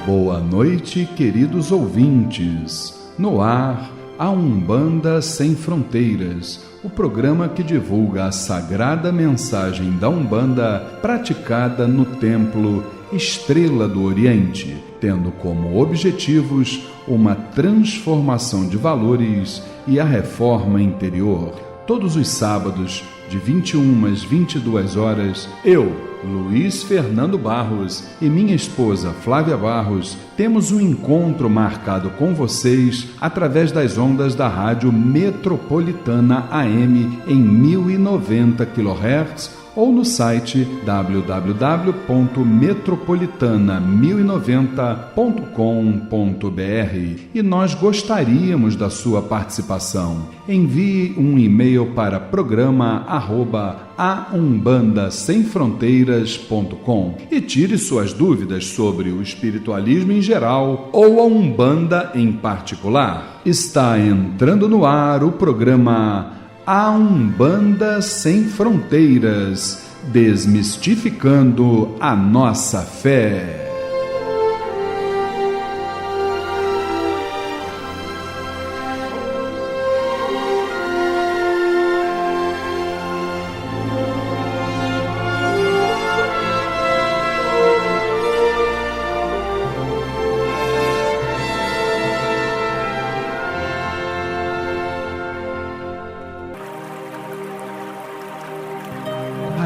Boa noite, queridos ouvintes. No ar, a Umbanda Sem Fronteiras, o programa que divulga a sagrada mensagem da Umbanda praticada no Templo Estrela do Oriente, tendo como objetivos uma transformação de valores e a reforma interior. Todos os sábados, de 21 às 22 horas, eu, Luiz Fernando Barros, e minha esposa Flávia Barros, temos um encontro marcado com vocês através das ondas da Rádio Metropolitana AM em 1090 kHz ou no site www.metropolitana1090.com.br. E nós gostaríamos da sua participação. Envie um e-mail para programa@aumbandasemfronteiras.com e tire suas dúvidas sobre o espiritualismo em geral ou a Umbanda em particular. Está entrando no ar o programa A Umbanda Sem Fronteiras, desmistificando a nossa fé.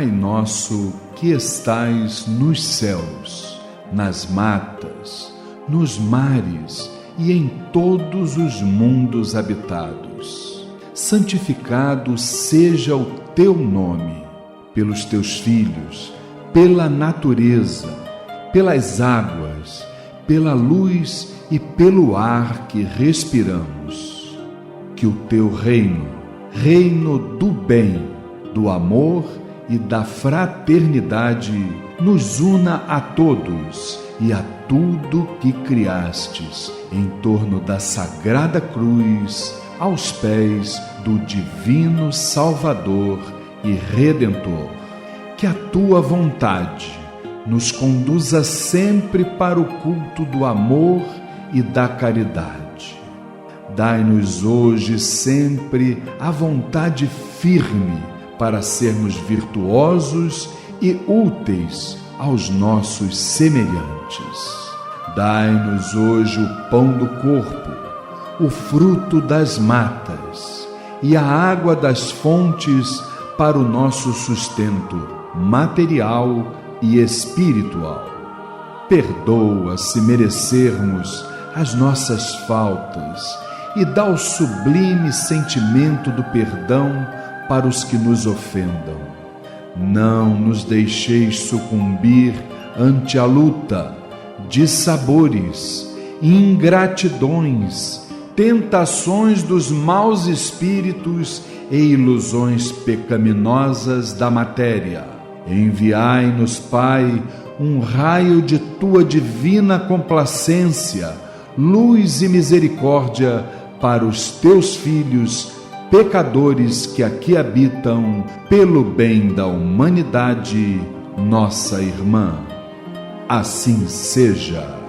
Pai nosso que estais nos céus, nas matas, nos mares e em todos os mundos habitados, santificado seja o teu nome, pelos teus filhos, pela natureza, pelas águas, pela luz e pelo ar que respiramos. Que o teu reino, reino do bem, do amor e da fraternidade, nos una a todos e a tudo que criastes em torno da sagrada cruz, aos pés do divino Salvador e Redentor. Que a tua vontade nos conduza sempre para o culto do amor e da caridade. Dai-nos hoje sempre a vontade firme para sermos virtuosos e úteis aos nossos semelhantes. Dai-nos hoje o pão do corpo, o fruto das matas e a água das fontes para o nosso sustento material e espiritual. Perdoa se merecermos as nossas faltas e dá o sublime sentimento do perdão para os que nos ofendam. Não nos deixeis sucumbir ante a luta, dissabores, ingratidões, tentações dos maus espíritos e ilusões pecaminosas da matéria. Enviai-nos, Pai, um raio de tua divina complacência, luz e misericórdia para os teus filhos pecadores que aqui habitam, pelo bem da humanidade, nossa irmã. Assim seja.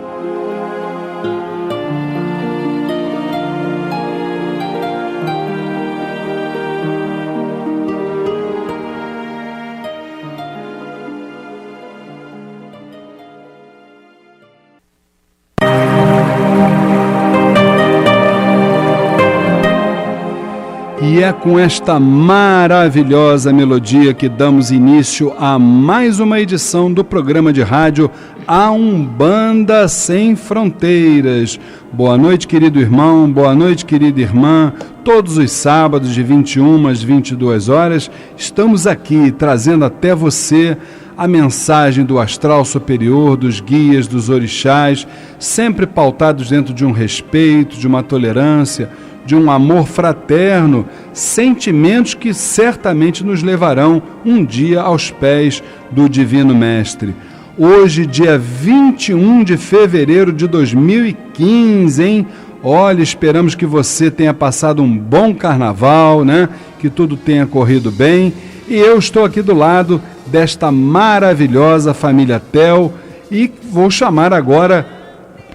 E é com esta maravilhosa melodia que damos início a mais uma edição do programa de rádio A Umbanda Sem Fronteiras. Boa noite, querido irmão, boa noite, querida irmã. Todos os sábados de 21 às 22 horas, estamos aqui trazendo até você a mensagem do astral superior, dos guias, dos orixás, sempre pautados dentro de um respeito, de uma tolerância, de um amor fraterno, sentimentos que certamente nos levarão um dia aos pés do Divino Mestre. Hoje, dia 21 de fevereiro de 2015, hein? Olha, esperamos que você tenha passado um bom carnaval, né? Que tudo tenha corrido bem. E eu estou aqui do lado desta maravilhosa família Tel e vou chamar agora,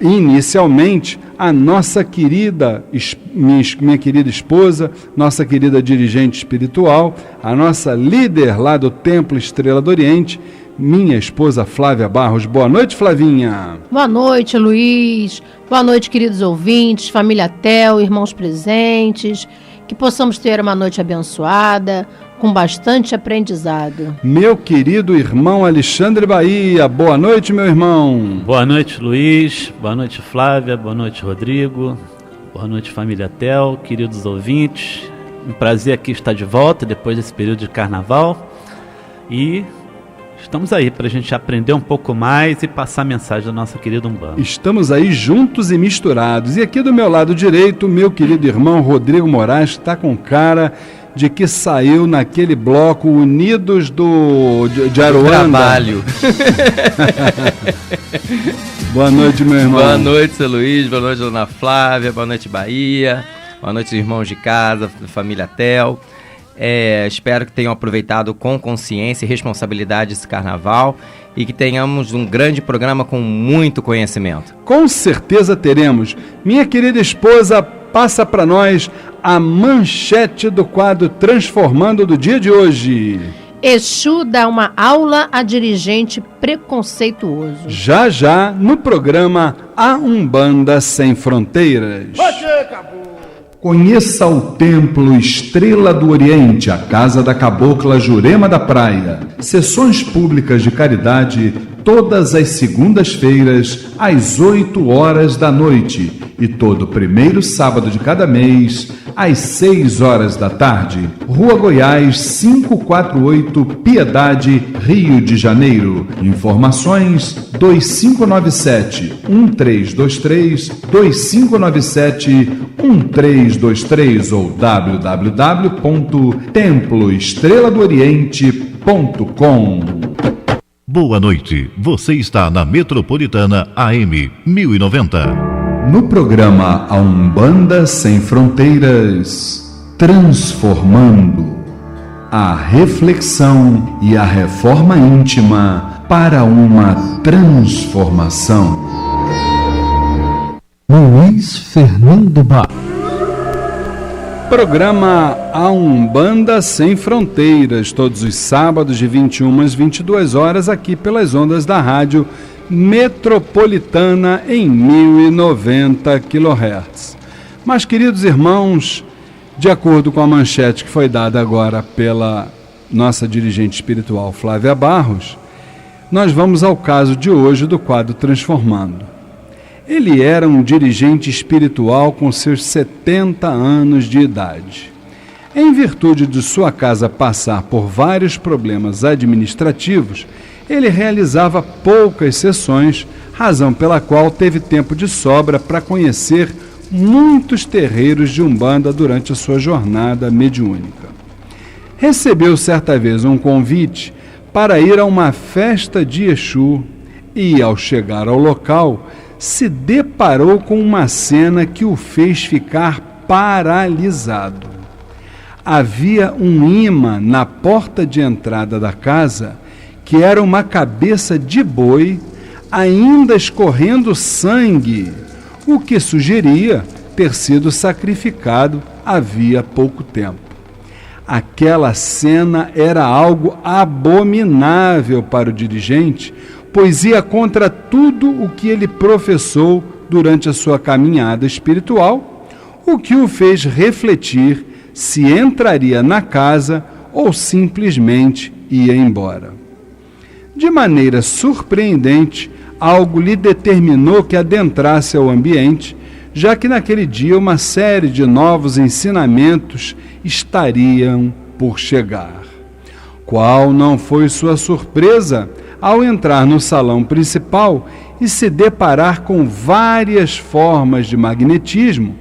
inicialmente, a nossa querida, minha querida esposa, nossa querida dirigente espiritual, a nossa líder lá do Templo Estrela do Oriente, minha esposa Flávia Barros. Boa noite, Flavinha. Boa noite, Luiz. Boa noite, queridos ouvintes, família Tel, irmãos presentes. Que possamos ter uma noite abençoada, com bastante aprendizado. Meu querido irmão Alexandre Bahia. Boa noite, meu irmão. Boa noite, Luiz. Boa noite, Flávia. Boa noite, Rodrigo. Boa noite, família Tel, queridos ouvintes. Um prazer aqui estar de volta depois desse período de carnaval. E estamos aí para a gente aprender um pouco mais e passar a mensagem da nossa querida Umbanda. Estamos aí juntos e misturados. E aqui do meu lado direito, meu querido irmão Rodrigo Moraes está com cara de que saiu naquele bloco Unidos de Aruanda. Trabalho. Boa noite, meu irmão. Boa noite, seu Luiz. Boa noite, dona Flávia. Boa noite, Bahia. Boa noite, irmãos de casa, família Tel. Espero que tenham aproveitado com consciência e responsabilidade esse carnaval e que tenhamos um grande programa com muito conhecimento. Com certeza teremos. Minha querida esposa, passa para nós a manchete do quadro Transformando do dia de hoje. Exu dá uma aula a dirigente preconceituoso. Já já no programa A Umbanda Sem Fronteiras. Conheça o Templo Estrela do Oriente, a casa da Cabocla Jurema da Praia. Sessões públicas de caridade todas as segundas-feiras, às 8 horas da noite. E todo primeiro sábado de cada mês, às 6 horas da tarde. Rua Goiás, 548, Piedade, Rio de Janeiro. Informações 2597-1323, 2597-1323 ou www.temploestreladooriente.com. Boa noite, você está na Metropolitana AM 1090. No programa A Umbanda Sem Fronteiras, transformando a reflexão e a reforma íntima para uma transformação. Luiz Fernando Bar. Programa A Umbanda Sem Fronteiras, todos os sábados de 21 às 22 horas, aqui pelas ondas da rádio Metropolitana em 1090 kHz. Mas, queridos irmãos, de acordo com a manchete que foi dada agora pela nossa dirigente espiritual Flávia Barros, nós vamos ao caso de hoje do quadro Transformando. Ele era um dirigente espiritual com seus 70 anos de idade. Em virtude de sua casa passar por vários problemas administrativos, ele realizava poucas sessões, razão pela qual teve tempo de sobra para conhecer muitos terreiros de Umbanda durante a sua jornada mediúnica. Recebeu certa vez um convite para ir a uma festa de Exu e, ao chegar ao local, se deparou com uma cena que o fez ficar paralisado. Havia um imã na porta de entrada da casa que era uma cabeça de boi, ainda escorrendo sangue, o que sugeria ter sido sacrificado havia pouco tempo. Aquela cena era algo abominável para o dirigente, pois ia contra tudo o que ele professou durante a sua caminhada espiritual, o que o fez refletir se entraria na casa ou simplesmente ia embora. De maneira surpreendente, algo lhe determinou que adentrasse ao ambiente, já que naquele dia uma série de novos ensinamentos estariam por chegar. Qual não foi sua surpresa ao entrar no salão principal e se deparar com várias formas de magnetismo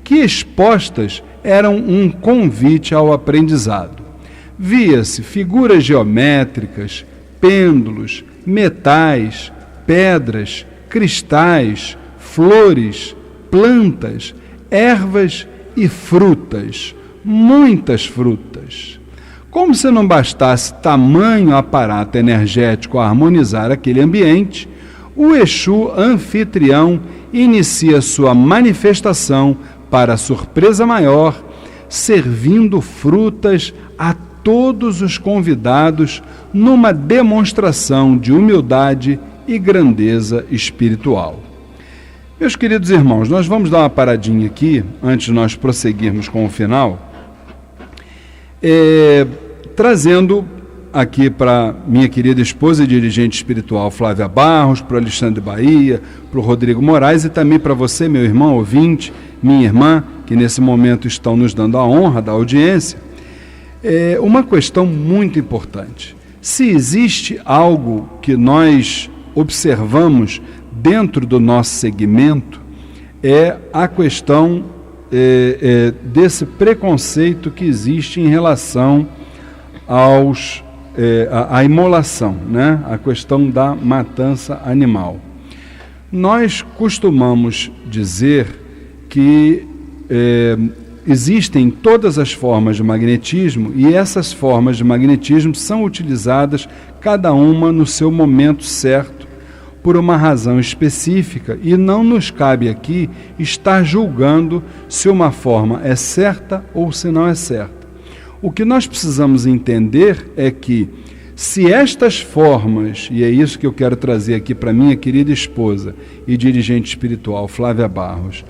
que expostas eram um convite ao aprendizado. Via-se figuras geométricas, pêndulos, metais, pedras, cristais, flores, plantas, ervas e frutas, muitas frutas. Como se não bastasse tamanho aparato energético a harmonizar aquele ambiente, o Exu anfitrião inicia sua manifestação para surpresa maior, servindo frutas a todos os convidados numa demonstração de humildade e grandeza espiritual. Meus queridos irmãos, nós vamos dar uma paradinha aqui, antes de nós prosseguirmos com o final, trazendo aqui para minha querida esposa e dirigente espiritual Flávia Barros, para o Alexandre Bahia, para o Rodrigo Moraes e também para você, meu irmão ouvinte, minha irmã, que nesse momento estão nos dando a honra da audiência, uma questão muito importante. Se existe algo que nós observamos dentro do nosso segmento, é a questão desse preconceito que existe em relação à imolação, né? A questão da matança animal. Nós costumamos dizer que existem todas as formas de magnetismo e essas formas de magnetismo são utilizadas cada uma no seu momento certo, por uma razão específica, e não nos cabe aqui estar julgando se uma forma é certa ou se não é certa. O que nós precisamos entender é que, se estas formas, e é isso que eu quero trazer aqui para minha querida esposa e dirigente espiritual Flávia Barros,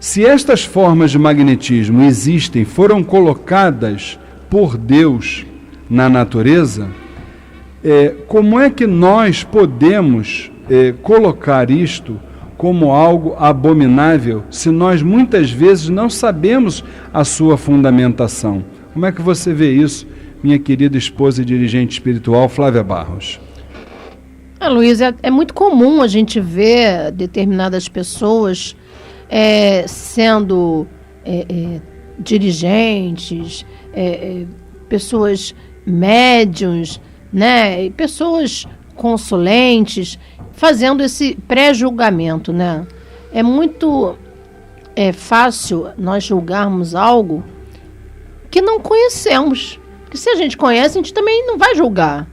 se estas formas de magnetismo existem, foram colocadas por Deus na natureza, como é que nós podemos colocar isto como algo abominável se nós muitas vezes não sabemos a sua fundamentação? Como é que você vê isso, minha querida esposa e dirigente espiritual Flávia Barros? Luiz, é muito comum a gente ver determinadas pessoas sendo dirigentes, pessoas médiuns, né, pessoas consulentes, fazendo esse pré-julgamento, né? É muito fácil nós julgarmos algo que não conhecemos. Porque se a gente conhece, a gente também não vai julgar.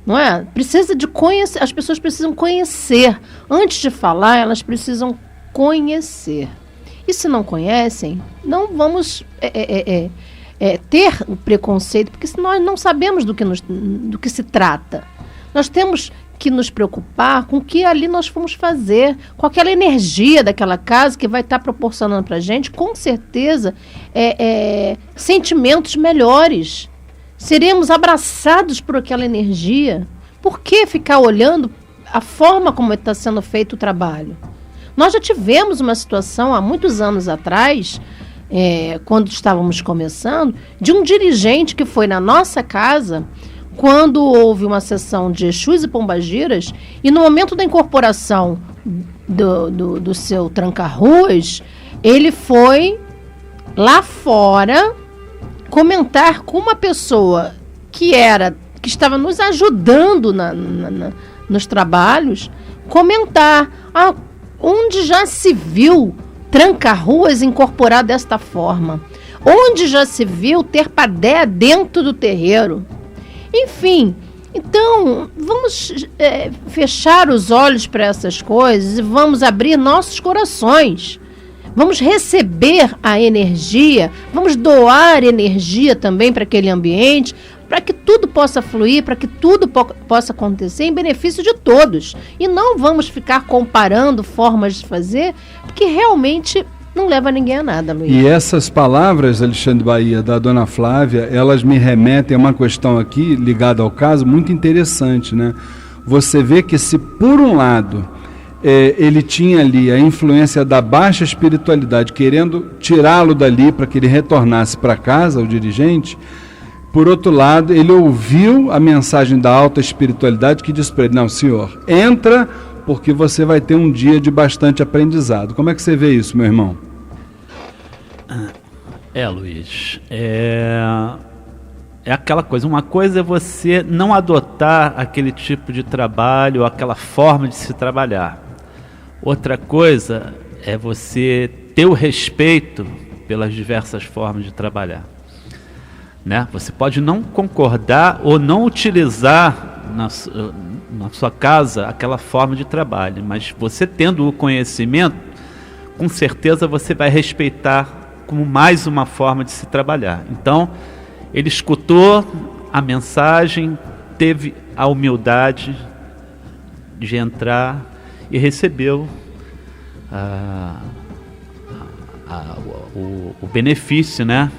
Não é? Precisa de conhecer, as pessoas precisam conhecer. Antes de falar, elas precisam conhecer. E se não conhecem, não vamos ter o preconceito, porque se nós não sabemos do que se trata. Nós temos que nos preocupar com o que ali nós fomos fazer, com aquela energia daquela casa que vai estar proporcionando para a gente, com certeza, sentimentos melhores. Seremos abraçados por aquela energia. Por que ficar olhando a forma como está sendo feito o trabalho? Nós já tivemos uma situação há muitos anos atrás, quando estávamos começando, de um dirigente que foi na nossa casa quando houve uma sessão de Exus e Pombagiras, e no momento da incorporação do seu tranca-ruas, ele foi lá fora comentar com uma pessoa que estava nos ajudando nos trabalhos, comentar onde já se viu tranca-ruas incorporar desta forma, onde já se viu ter padé dentro do terreiro. Enfim, então vamos fechar os olhos para essas coisas e vamos abrir nossos corações. Vamos receber a energia, vamos doar energia também para aquele ambiente, para que tudo possa fluir, para que tudo possa acontecer em benefício de todos. E não vamos ficar comparando formas de fazer, porque realmente não leva ninguém a nada, Luiz. E essas palavras, Alexandre Bahia, da dona Flávia, elas me remetem a uma questão aqui, ligada ao caso, muito interessante, né? Você vê que se, por um lado, ele tinha ali a influência da baixa espiritualidade, querendo tirá-lo dali para que ele retornasse para casa, o dirigente, por outro lado, ele ouviu a mensagem da alta espiritualidade que diz para ele: não, senhor, entra, porque você vai ter um dia de bastante aprendizado. Como é que você vê isso, meu irmão? Luiz, é aquela coisa. Uma coisa é você não adotar aquele tipo de trabalho, aquela forma de se trabalhar. Outra coisa é você ter o respeito pelas diversas formas de trabalhar, né? Você pode não concordar ou não utilizar na sua casa aquela forma de trabalho, mas você tendo o conhecimento, com certeza você vai respeitar como mais uma forma de se trabalhar. Então, ele escutou a mensagem, teve a humildade de entrar e recebeu o benefício, né,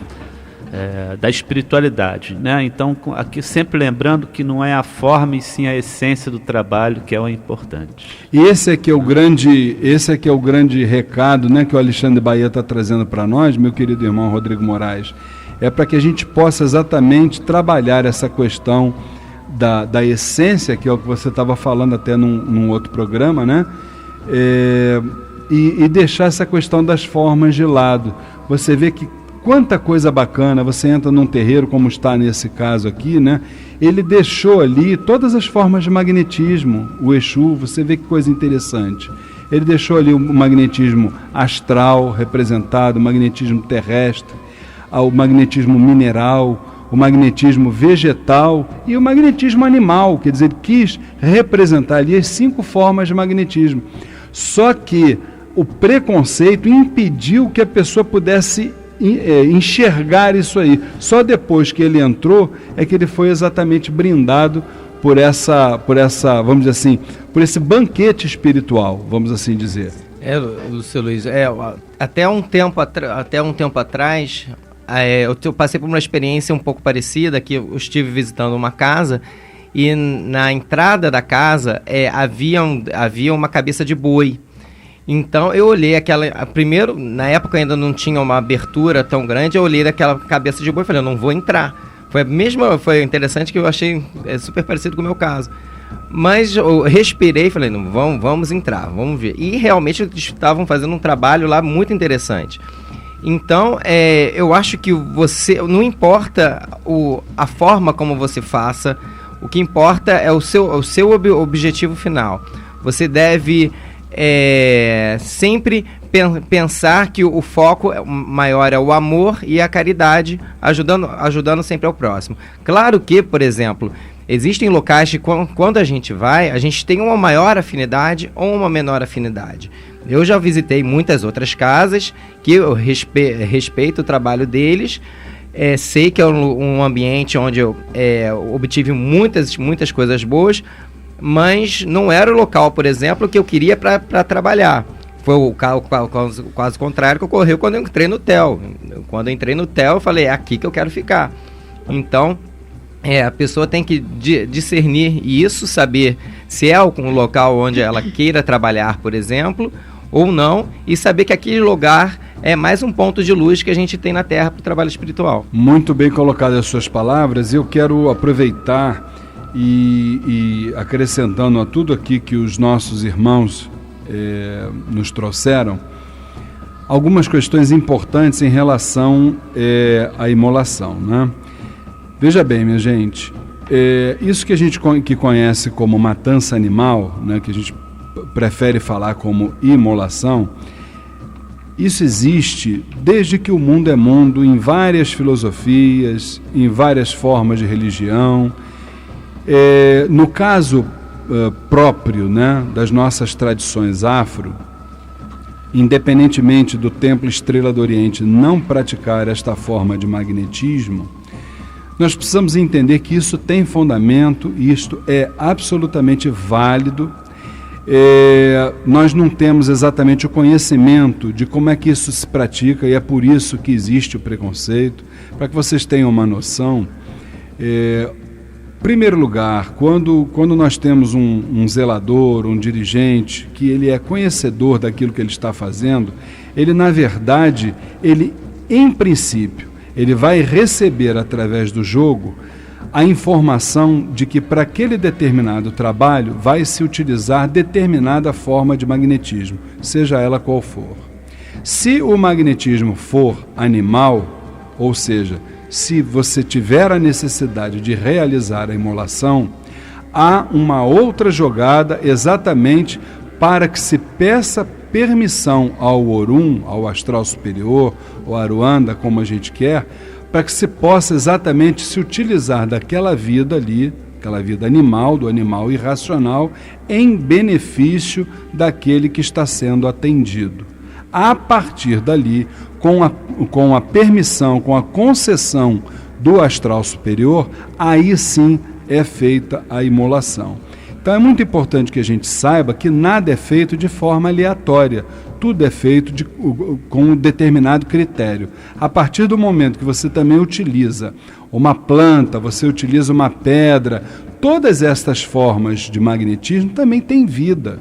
da espiritualidade, né? Então, aqui sempre lembrando que não é a forma e sim a essência do trabalho que é o importante. E esse é que é o grande recado, né, que o Alexandre Bahia está trazendo para nós, meu querido irmão Rodrigo Moraes. É para que a gente possa exatamente trabalhar essa questão da essência, que é o que você estava falando até num outro programa, né? E deixar essa questão das formas de lado. Você vê que quanta coisa bacana, você entra num terreiro, como está nesse caso aqui, né? Ele deixou ali todas as formas de magnetismo, o Exu, você vê que coisa interessante. Ele deixou ali o magnetismo astral representado, o magnetismo terrestre, o magnetismo mineral, o magnetismo vegetal e o magnetismo animal, quer dizer, ele quis representar ali as 5 formas de magnetismo. Só que o preconceito impediu que a pessoa pudesse enxergar isso aí. Só depois que ele entrou é que ele foi exatamente brindado por essa, vamos dizer assim, por esse banquete espiritual, vamos assim dizer. Lúcio Luiz, até um tempo atrás, eu passei por uma experiência um pouco parecida, que eu estive visitando uma casa e na entrada da casa havia uma cabeça de boi. Então eu olhei primeiro, na época ainda não tinha uma abertura tão grande, eu olhei daquela cabeça de boi e falei, eu não vou entrar. Foi interessante, que eu achei super parecido com o meu caso. Mas eu respirei e falei, não, vamos entrar, vamos ver. E realmente estavam fazendo um trabalho lá muito interessante. Então, eu acho que não importa a forma como você faça, o que importa é o seu objetivo final. Você deve sempre pensar que o foco maior é o amor e a caridade, ajudando sempre ao próximo. Claro que, por exemplo, existem locais que quando a gente vai, a gente tem uma maior afinidade ou uma menor afinidade. Eu já visitei muitas outras casas que eu respeito o trabalho deles, sei que é um ambiente onde eu obtive muitas coisas boas, mas não era o local, por exemplo, que eu queria para trabalhar. Foi o caso contrário que ocorreu quando eu entrei no TEL. Quando eu entrei no TEL, eu falei, é aqui que eu quero ficar. Então, a pessoa tem que discernir isso, saber se é algum local onde ela queira trabalhar, por exemplo, ou não, e saber que aquele lugar é mais um ponto de luz que a gente tem na Terra para o trabalho espiritual. Muito bem colocadas as suas palavras. Eu quero aproveitar e acrescentando a tudo aqui que os nossos irmãos nos trouxeram, algumas questões importantes em relação à imolação, né? Veja bem, minha gente, isso que a gente que conhece como matança animal, né, que a gente prefere falar como imolação, isso existe desde que o mundo é mundo, em várias filosofias, em várias formas de religião. No caso próprio, né, das nossas tradições afro, independentemente do Templo Estrela do Oriente não praticar esta forma de magnetismo, nós precisamos entender que isso tem fundamento, isto é absolutamente válido. Nós não temos exatamente o conhecimento de como é que isso se pratica, e é por isso que existe o preconceito. Para que vocês tenham uma noção, em primeiro lugar, quando nós temos um zelador, um dirigente, que ele é conhecedor daquilo que ele está fazendo, ele, na verdade, em princípio, ele vai receber através do jogo a informação de que para aquele determinado trabalho vai se utilizar determinada forma de magnetismo, seja ela qual for. Se o magnetismo for animal, ou seja, se você tiver a necessidade de realizar a imolação, há uma outra jogada exatamente para que se peça permissão ao Orum, ao astral superior, ou Aruanda, como a gente quer, para que se possa exatamente se utilizar daquela vida ali, aquela vida animal, do animal irracional, em benefício daquele que está sendo atendido. A partir dali, com a permissão, com a concessão do astral superior, aí sim é feita a imolação. Então é muito importante que a gente saiba que nada é feito de forma aleatória, tudo é feito com um determinado critério. A partir do momento que você também utiliza uma planta, você utiliza uma pedra, todas estas formas de magnetismo também têm vida.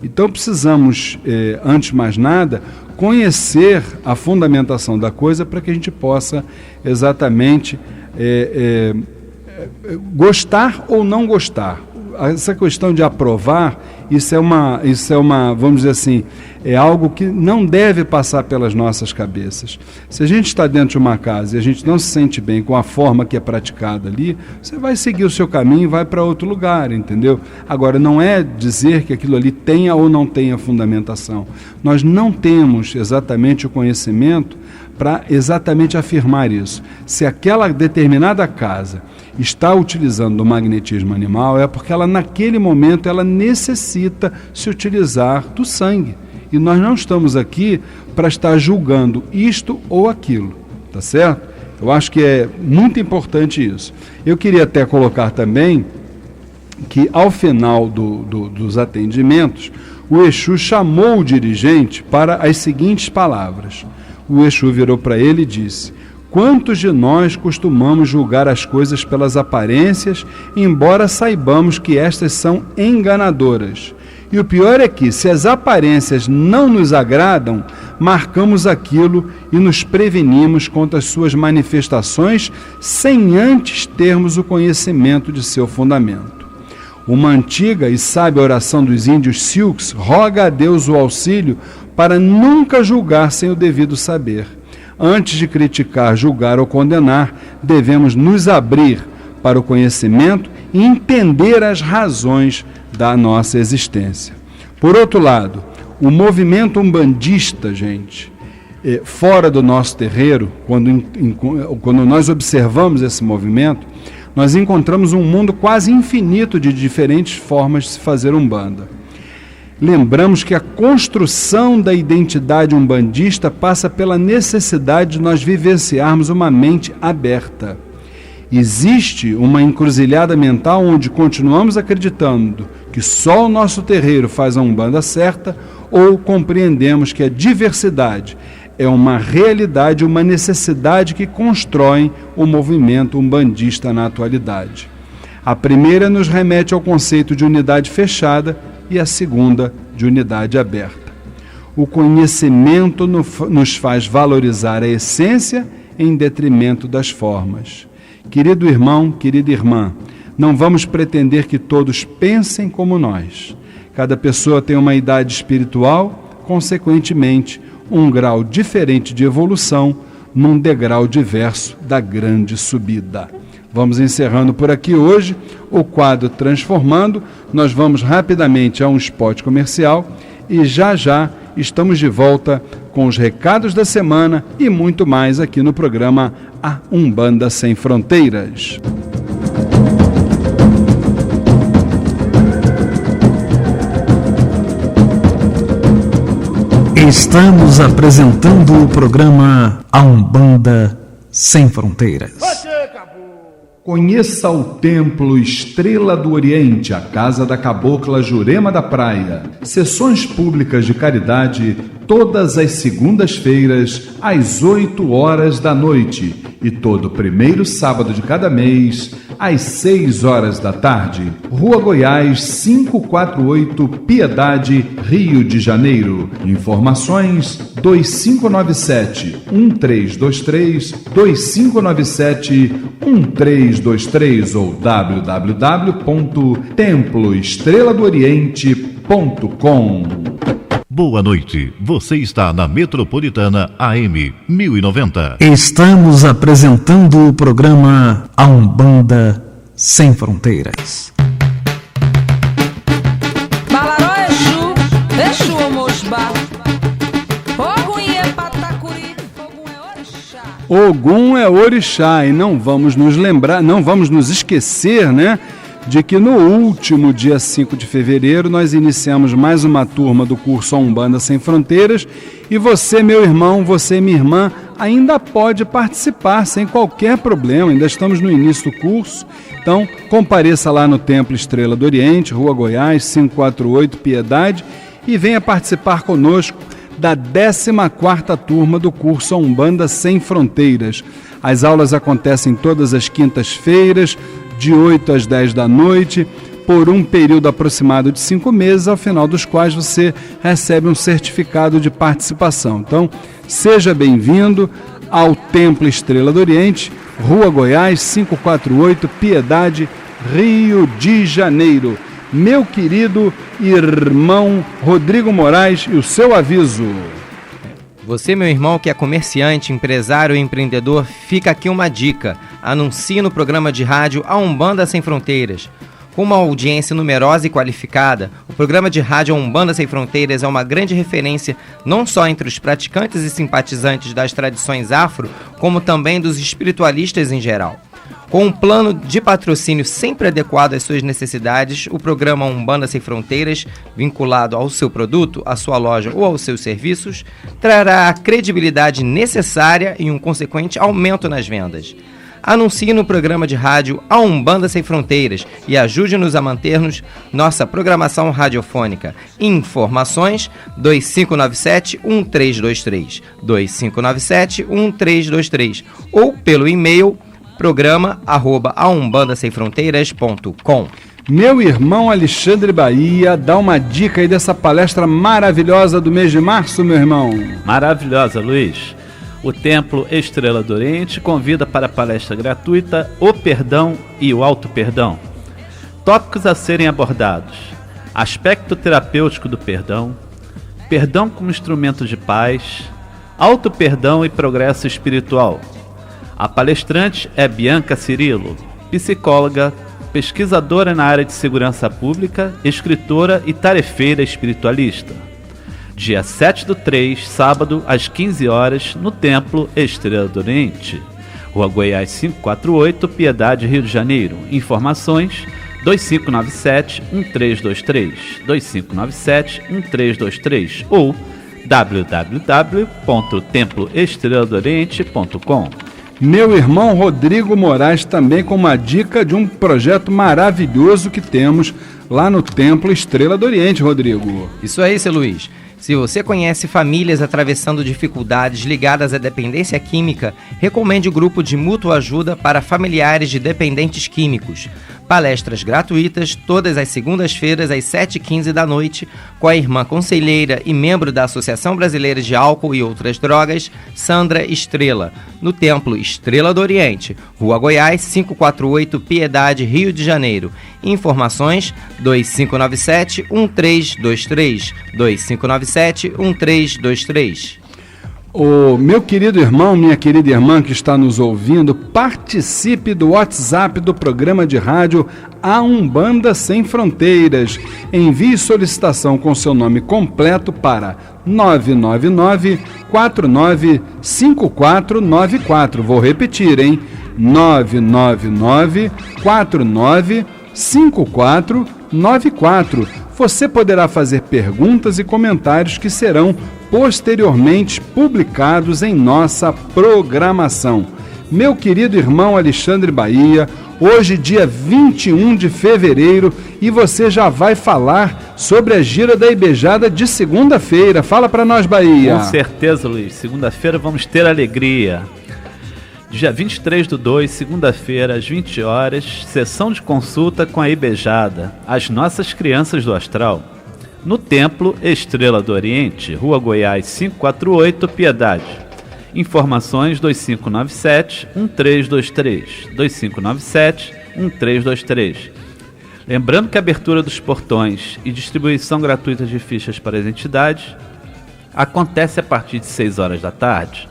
Então precisamos, antes de mais nada, conhecer a fundamentação da coisa para que a gente possa exatamente gostar ou não gostar. Essa questão de aprovar, isso é uma, vamos dizer assim, é algo que não deve passar pelas nossas cabeças. Se a gente está dentro de uma casa e a gente não se sente bem com a forma que é praticada ali, você vai seguir o seu caminho e vai para outro lugar, entendeu? Agora, não é dizer que aquilo ali tenha ou não tenha fundamentação. Nós não temos exatamente o conhecimento para exatamente afirmar isso. Se aquela determinada casa está utilizando o magnetismo animal, é porque ela, naquele momento, ela necessita se utilizar do sangue. E nós não estamos aqui para estar julgando isto ou aquilo, tá certo? Eu acho que é muito importante isso. Eu queria até colocar também que, ao final dos atendimentos, o Exu chamou o dirigente para as seguintes palavras. O Exu virou para ele e disse: quantos de nós costumamos julgar as coisas pelas aparências, embora saibamos que estas são enganadoras? E o pior é que, se as aparências não nos agradam, marcamos aquilo e nos prevenimos contra as suas manifestações sem antes termos o conhecimento de seu fundamento. Uma antiga e sábia oração dos índios Sioux roga a Deus o auxílio para nunca julgar sem o devido saber. Antes de criticar, julgar ou condenar, devemos nos abrir para o conhecimento e entender as razões da nossa existência. Por outro lado, o movimento umbandista, gente, fora do nosso terreiro, quando nós observamos esse movimento, nós encontramos um mundo quase infinito de diferentes formas de se fazer umbanda. Lembramos que a construção da identidade umbandista passa pela necessidade de nós vivenciarmos uma mente aberta. Existe uma encruzilhada mental onde continuamos acreditando que só o nosso terreiro faz a umbanda certa, ou compreendemos que a diversidade é uma realidade, uma necessidade que constroem o movimento umbandista na atualidade. A primeira nos remete ao conceito de unidade fechada e a segunda de unidade aberta. O conhecimento nos faz valorizar a essência em detrimento das formas. Querido irmão, querida irmã, não vamos pretender que todos pensem como nós. Cada pessoa tem uma idade espiritual, consequentemente, um grau diferente de evolução num degrau diverso da grande subida. Vamos encerrando por aqui hoje o quadro Transformando. Nós vamos rapidamente a um spot comercial e já estamos de volta com os recados da semana e muito mais aqui no programa A Umbanda Sem Fronteiras. Estamos apresentando o programa A Umbanda Sem Fronteiras. Conheça o Templo Estrela do Oriente, a Casa da Cabocla Jurema da Praia. Sessões públicas de caridade todas as segundas-feiras, às 8 horas da noite. E todo primeiro sábado de cada mês, às 6 horas da tarde. Rua Goiás, 548, Piedade, Rio de Janeiro. Informações 2597-1323, 2597-1323 ou www.temploestreladooriente.com. Boa noite, você está na Metropolitana AM 1090. Estamos apresentando o programa A Umbanda Sem Fronteiras. Balaró Exu Omosba, Ogum é Patacuri, Ogum é Orixá. Ogum é Orixá, e não vamos nos esquecer, né, de que no último dia 5 de fevereiro nós iniciamos mais uma turma do curso A Umbanda Sem Fronteiras, e você, meu irmão, você, minha irmã, ainda pode participar sem qualquer problema, ainda estamos no início do curso. Então, compareça lá no Templo Estrela do Oriente, Rua Goiás, 548, Piedade, e venha participar conosco da 14ª turma do curso A Umbanda Sem Fronteiras. As aulas acontecem todas as quintas-feiras, de 8 às 10 da noite, por um período aproximado de 5 meses, ao final dos quais você recebe um certificado de participação. Então, seja bem-vindo ao Templo Estrela do Oriente, Rua Goiás, 548, Piedade, Rio de Janeiro. Meu querido irmão Rodrigo Moraes, e o seu aviso. Você, meu irmão, que é comerciante, empresário ou empreendedor, fica aqui uma dica. Anuncie no programa de rádio A Umbanda Sem Fronteiras. Com uma audiência numerosa e qualificada, o programa de rádio A Umbanda Sem Fronteiras é uma grande referência não só entre os praticantes e simpatizantes das tradições afro, como também dos espiritualistas em geral. Com um plano de patrocínio sempre adequado às suas necessidades, o programa Umbanda Sem Fronteiras, vinculado ao seu produto, à sua loja ou aos seus serviços, trará a credibilidade necessária e um consequente aumento nas vendas. Anuncie no programa de rádio A Umbanda Sem Fronteiras e ajude-nos a mantermos nossa programação radiofônica. Informações 2597-1323, 2597-1323 ou pelo e-mail programa@aumbandasemfronteiras.com. Meu irmão Alexandre Bahia, dá uma dica aí dessa palestra maravilhosa do mês de março, meu irmão. Maravilhosa, Luiz. O Templo Estrela do Oriente convida para a palestra gratuita O Perdão e o Auto-Perdão. Tópicos a serem abordados: aspecto terapêutico do perdão, perdão como instrumento de paz, auto-perdão e progresso espiritual. A palestrante é Bianca Cirilo, psicóloga, pesquisadora na área de segurança pública, escritora e tarefeira espiritualista. Dia 7/3, sábado, às 15 horas, no Templo Estrela do Oriente, Rua Goiás 548, Piedade, Rio de Janeiro. Informações 2597-1323, 2597-1323 ou www.temploestreladooriente.com. Meu irmão Rodrigo Moraes também com uma dica de um projeto maravilhoso que temos lá no Templo Estrela do Oriente, Rodrigo. Isso aí, seu Luiz. Se você conhece famílias atravessando dificuldades ligadas à dependência química, recomende o grupo de mútua ajuda para familiares de dependentes químicos. Palestras gratuitas todas as segundas-feiras às 7h15 da noite com a irmã conselheira e membro da Associação Brasileira de Álcool e Outras Drogas, Sandra Estrela, no Templo Estrela do Oriente, Rua Goiás 548, Piedade, Rio de Janeiro. Informações 2597-1323, 2597-1323. O meu querido irmão, minha querida irmã que está nos ouvindo, participe do WhatsApp do programa de rádio A Umbanda Sem Fronteiras. Envie solicitação com seu nome completo para 999-495494. Vou repetir, hein? 999-495494. Você poderá fazer perguntas e comentários que serão posteriormente publicados em nossa programação. Meu querido irmão Alexandre Bahia, hoje dia 21 de fevereiro e você já vai falar sobre a gira da Ibejada de segunda-feira. Fala para nós, Bahia. Com certeza, Luiz. Segunda-feira vamos ter alegria. Dia 23/2, segunda-feira, às 20 horas, sessão de consulta com a Ibejada, as nossas crianças do astral, no Templo Estrela do Oriente, Rua Goiás 548, Piedade. Informações 2597-1323, 2597-1323. Lembrando que a abertura dos portões e distribuição gratuita de fichas para as entidades acontece a partir de 6 horas da tarde.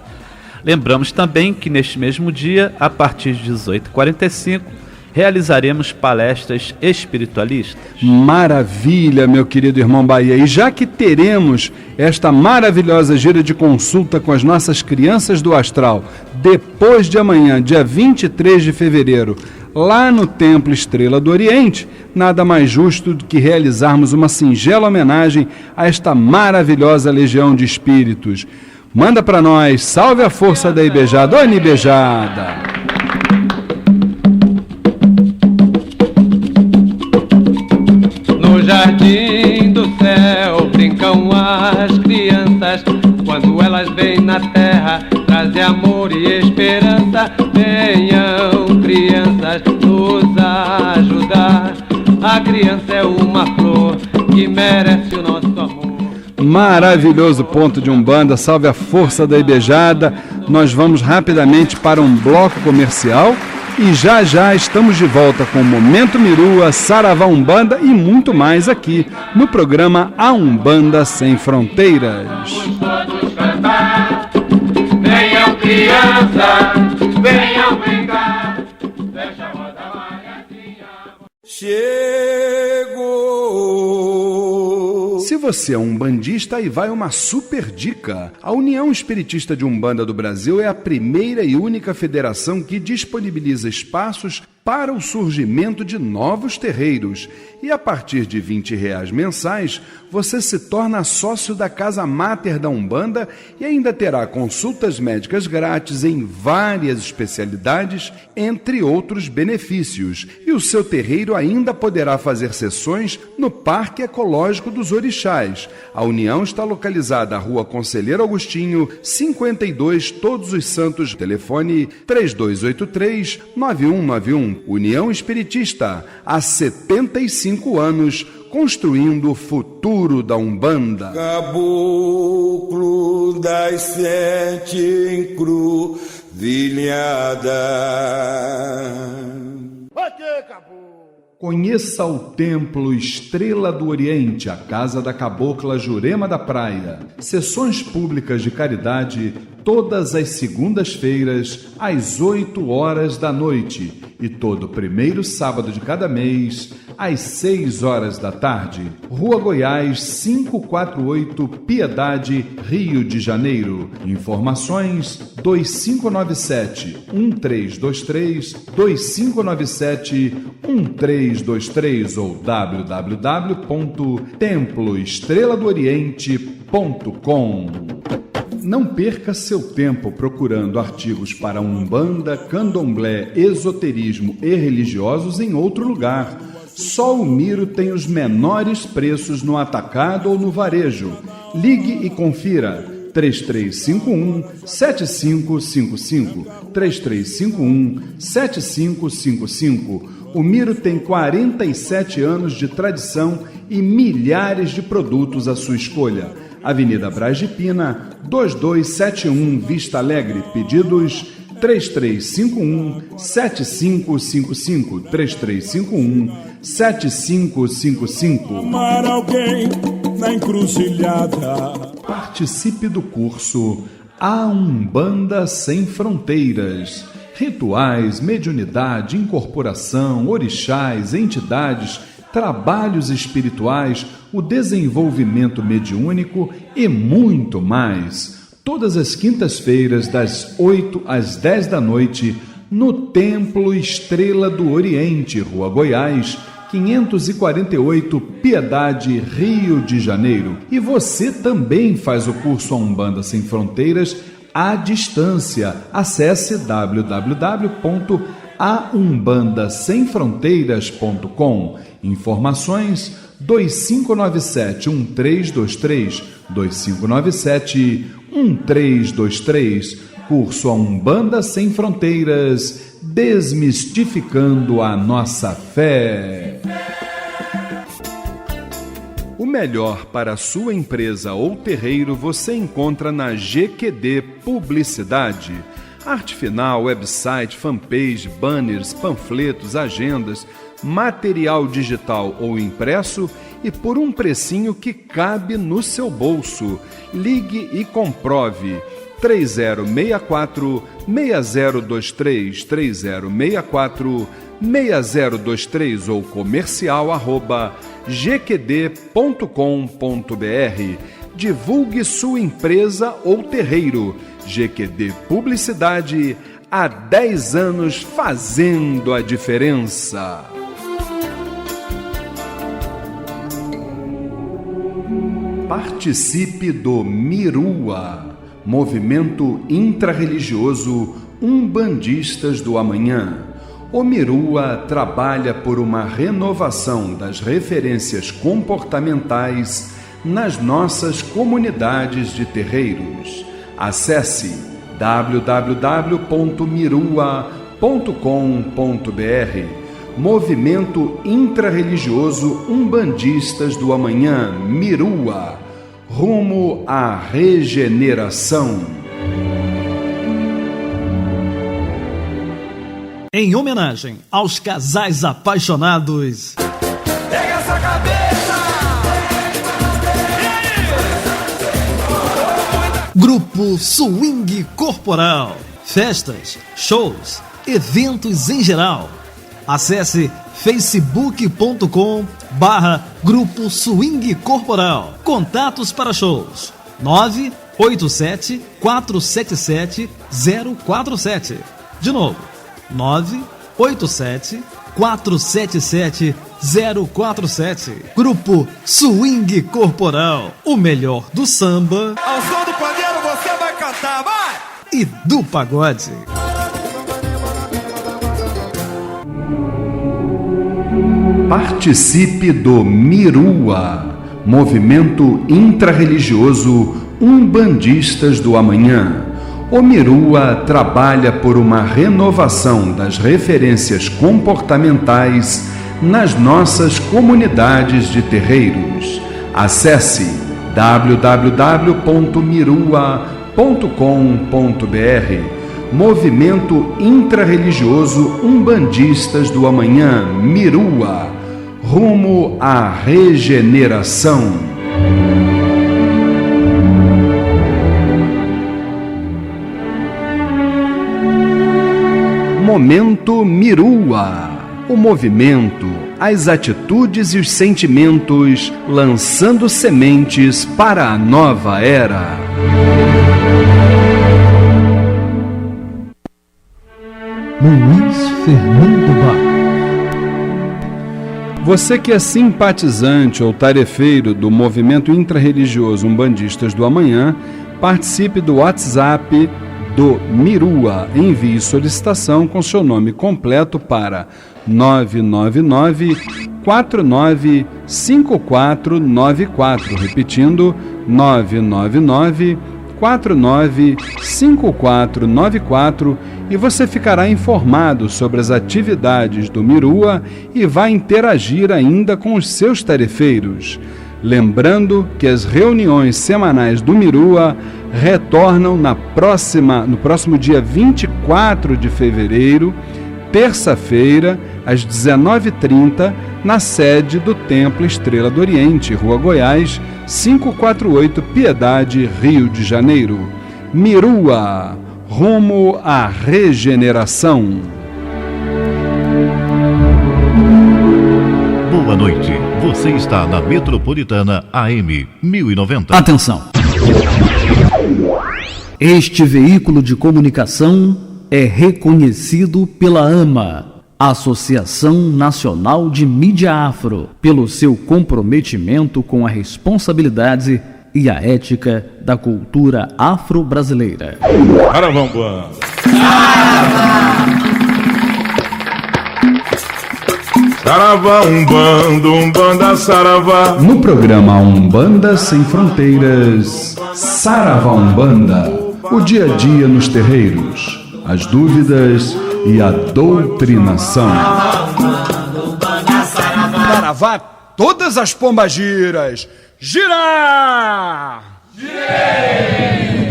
Lembramos também que neste mesmo dia, a partir de 18h45, realizaremos palestras espiritualistas. Maravilha, meu querido irmão Bahia. E já que teremos esta maravilhosa gira de consulta com as nossas crianças do astral, depois de amanhã, dia 23 de fevereiro, lá no Templo Estrela do Oriente, nada mais justo do que realizarmos uma singela homenagem a esta maravilhosa legião de espíritos. Manda para nós, salve a força da Ibejada, ô Ibejada! No jardim do céu brincam as crianças, quando elas vêm na terra trazer amor e esperança. Venham crianças nos ajudar, a criança é uma flor que merece o nosso amor. Maravilhoso ponto de Umbanda, salve a força da Ibejada. Nós vamos rapidamente para um bloco comercial e já já estamos de volta com Momento Mirua, Saravá Umbanda e muito mais aqui no programa A Umbanda Sem Fronteiras. Todos cantar, venham crianças, venham brincar, deixa a roda malhadinha. Chegou! Se você é um umbandista, aí vai uma super dica. A União Espiritista de Umbanda do Brasil é a primeira e única federação que disponibiliza espaços para o surgimento de novos terreiros. E a partir de R$20 mensais, você se torna sócio da Casa Máter da Umbanda e ainda terá consultas médicas grátis em várias especialidades, entre outros benefícios. E o seu terreiro ainda poderá fazer sessões no Parque Ecológico dos Orixás. A União está localizada na Rua Conselheiro Agostinho, 52, Todos os Santos, telefone 3283-9191. União Espiritista, há 75 anos, construindo o futuro da Umbanda. Caboclo das 7 encruzilhadas. Conheça o Templo Estrela do Oriente, a Casa da Cabocla Jurema da Praia. Sessões públicas de caridade todas as segundas-feiras, às 8 horas da noite. E todo primeiro sábado de cada mês, às 6 horas da tarde. Rua Goiás, 548, Piedade, Rio de Janeiro. Informações 2597-1323, 2597-1323 ou www.temploestreladooriente.com. Não perca seu tempo procurando artigos para Umbanda, Candomblé, esoterismo e religiosos em outro lugar. Só o Miro tem os menores preços no atacado ou no varejo. Ligue e confira. 3351-7555. 3351-7555. O Miro tem 47 anos de tradição e milhares de produtos à sua escolha. Avenida Braz de Pina, 2271, Vista Alegre. Pedidos 3351-7555. 3351-7555. Amar alguém na encruzilhada. Participe do curso A Umbanda Sem Fronteiras. Rituais, mediunidade, incorporação, orixás, entidades, trabalhos espirituais, o desenvolvimento mediúnico e muito mais. Todas as quintas-feiras, das 8 às 10 da noite, no Templo Estrela do Oriente, Rua Goiás, 548, Piedade, Rio de Janeiro. E você também faz o curso A Umbanda Sem Fronteiras à distância. Acesse www.aumbandasemfronteiras.com. Informações 2597-1323, 2597-1323. Curso A Umbanda Sem Fronteiras, desmistificando a nossa fé. O melhor para a sua empresa ou terreiro você encontra na GQD Publicidade. Arte final, website, fanpage, banners, panfletos, agendas, material digital ou impresso e por um precinho que cabe no seu bolso. Ligue e comprove. 3064-6023, 3064-6023 ou comercial@gqd.com.br. Divulgue sua empresa ou terreiro. GQD Publicidade, há 10 anos fazendo a diferença. Participe do Mirua, movimento intrarreligioso Umbandistas do Amanhã. O Mirua trabalha por uma renovação das referências comportamentais nas nossas comunidades de terreiros. Acesse www.mirua.com.br. Movimento Intrarreligioso Umbandistas do Amanhã, Mirua, rumo à regeneração. Em homenagem aos casais apaixonados, Pega essa cabeça! Grupo Swing Corporal. Festas, shows, eventos em geral. Acesse facebook.com/Grupo Swing Corporal. Contatos para shows: 987-477-047. De novo, 987-477-047. Grupo Swing Corporal. O melhor do samba. Ao som do pandeiro você vai cantar, vai! E do pagode. Participe do Mirua, movimento intrarreligioso Umbandistas do Amanhã. O Mirua trabalha por uma renovação das referências comportamentais nas nossas comunidades de terreiros. Acesse www.mirua.com.br. Movimento Intrarreligioso Umbandistas do Amanhã, Mirua, rumo à regeneração. Momento Mirua. O movimento, as atitudes e os sentimentos lançando sementes para a nova era. Luiz Fernando Barros. Você que é simpatizante ou tarefeiro do movimento intrarreligioso Umbandistas do Amanhã, participe do WhatsApp do Mirua. Envie solicitação com seu nome completo para 999-495494. Repetindo, 999-495494, e você ficará informado sobre as atividades do Mirua e vai interagir ainda com os seus tarefeiros. Lembrando que as reuniões semanais do Mirua retornam no próximo dia 24 de fevereiro, terça-feira, às 19h30, na sede do Templo Estrela do Oriente, Rua Goiás, 548, Piedade, Rio de Janeiro. Mirua, rumo à regeneração. Boa noite. Você está na Metropolitana AM 1090. Atenção! Este veículo de comunicação é reconhecido pela AMA, Associação Nacional de Mídia Afro, pelo seu comprometimento com a responsabilidade e a ética da cultura afro-brasileira. Saravambam! Saravá, umbanda, umbanda, saravá. No programa Umbanda Sem Fronteiras, Saravá Umbanda, o dia a dia nos terreiros, as dúvidas e a doutrinação. Saravá, todas as pombagiras, girar! Girei!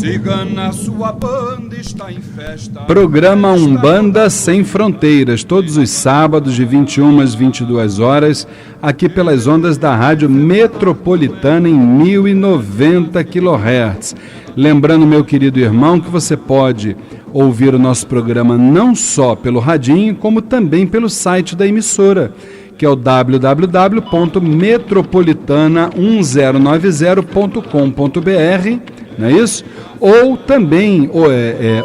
Cigana, sua banda está em festa. Programa Umbanda Sem Fronteiras, todos os sábados de 21 às 22 horas, aqui pelas ondas da Rádio Metropolitana em 1090 kHz. Lembrando, meu querido irmão, que você pode ouvir o nosso programa não só pelo radinho, como também pelo site da emissora, que é o www.metropolitana1090.com.br, não é isso? Ou também